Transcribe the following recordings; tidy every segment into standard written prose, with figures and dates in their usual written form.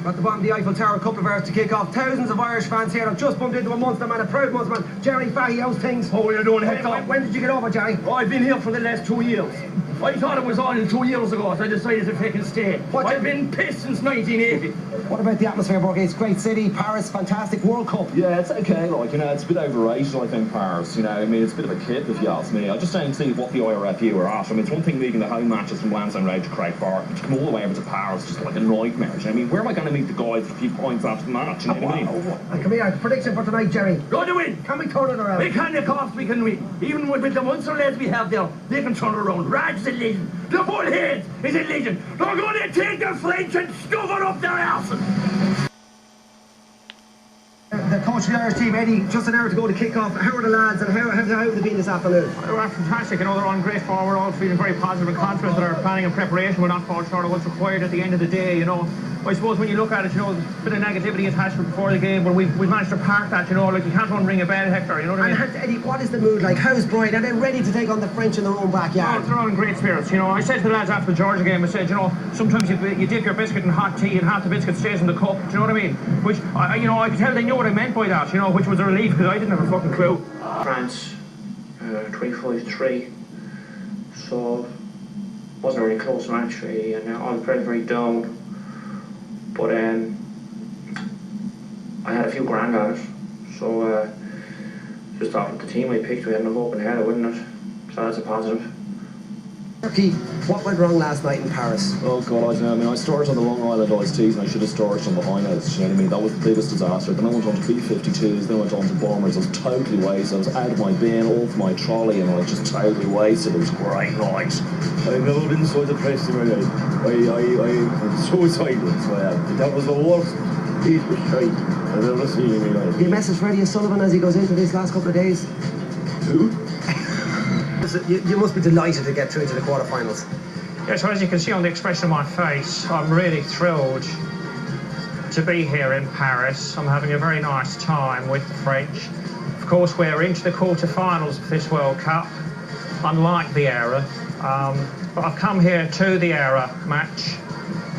We're at the bottom of the Eiffel Tower, a couple of hours to kick off. Thousands of Irish fans here. I've just bumped into a Munster man, a proud Munster man. Jerry Fahey, how's things? How are you doing, Hector? When did you get over, Jerry? Oh, I've been here for the last 2 years. I thought it was on 2 years ago, so I decided to take and stay. I've been pissed since 1980. What about the atmosphere, Borg? It's great city, Paris, fantastic World Cup. Yeah, it's okay, like, you know, it's a bit overrated, I think, Paris, you know, I mean, it's a bit of a kip, if you ask me. I just don't see what the IRFU are at. I mean, it's one thing moving the home matches from Leinster Road to Craig Park, but to come all the way over to Paris, just like a nightmare. You know, I mean, where am I going to meet the guys with a few points after the match, you know what I mean? Come here, prediction for tonight, Jerry. Going to win. Can we turn it around? We can, of course, we can win. Even with the Munster lads we have there, they can turn it around. Rad's a legend. The full head is a legend. They're going to take the French and stuff it up their arses. The coach of the Irish team, Eddie, just an hour to go to kick off. How are the lads and how have they been this afternoon? They were fantastic, you know, they're on great form. We're all feeling very positive and confident that our planning and preparation will not fall short of what's required at the end of the day, you know. I suppose when you look at it, you know, there's a bit of negativity attached before the game, but we've managed to park that, you know, like you can't unring a bell, Hector, you know what I mean? And Eddie, what is the mood like? How's Brian? Are they ready to take on the French in their own backyard? Oh, they're all in great spirits, you know. I said to the lads after the Georgia game, I said, you know, sometimes you dip your biscuit in hot tea and half the biscuit stays in the cup, do you know what I mean? Which, you know, I could tell they knew what I meant by that, you know, which was a relief because I didn't have a fucking clue. France, 25-3, so wasn't a really close match really, and I was very, very down. But I had a few grand on it, so just thought with the team I picked, we had enough open head, wouldn't it? So that's a positive. Turkey, what went wrong last night in Paris? Oh God, I don't know. I mean, I started on the Long Island iced teas and I should have started on the high notes, you know what I mean? That was the biggest disaster. Then I went on to B-52s, then I went on to bombers. I was totally wasted. I was out of my bin, off my trolley, and I was just totally wasted. It was a great night. I've never been so depressed in my life. I'm suicidal, so that was the worst piece of shite I've ever seen in my life. Your message for Eddie Sullivan as he goes into these last couple of days? Who? You must be delighted to get through to the quarterfinals. Yes, well, as you can see on the expression of my face, I'm really thrilled to be here in Paris. I'm having a very nice time with the French. Of course, we're into the quarterfinals of this World Cup, unlike the era. But I've come here to the era match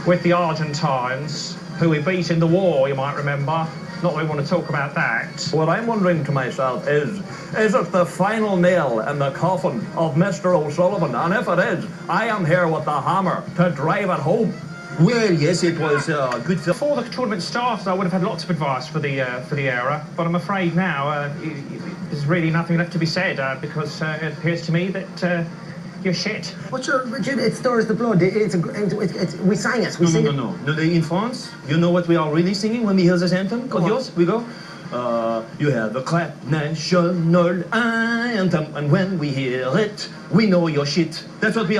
with the Argentines, who we beat in the war, you might remember. Not that we want to talk about that. What I'm wondering to myself is it the final nail in the coffin of Mr. O'Sullivan? And if it is, I am here with the hammer to drive it home. Well, yes, it was good. Before the tournament started, I would have had lots of advice for the era, but I'm afraid now there's really nothing left to be said because it appears to me that you're shit. What's your... It stirs the blood. We sang it. No. In France, you know what we are really singing when we hear this anthem? We go... you have the clap national anthem, and when we hear it, we know you're shit. That's what we are.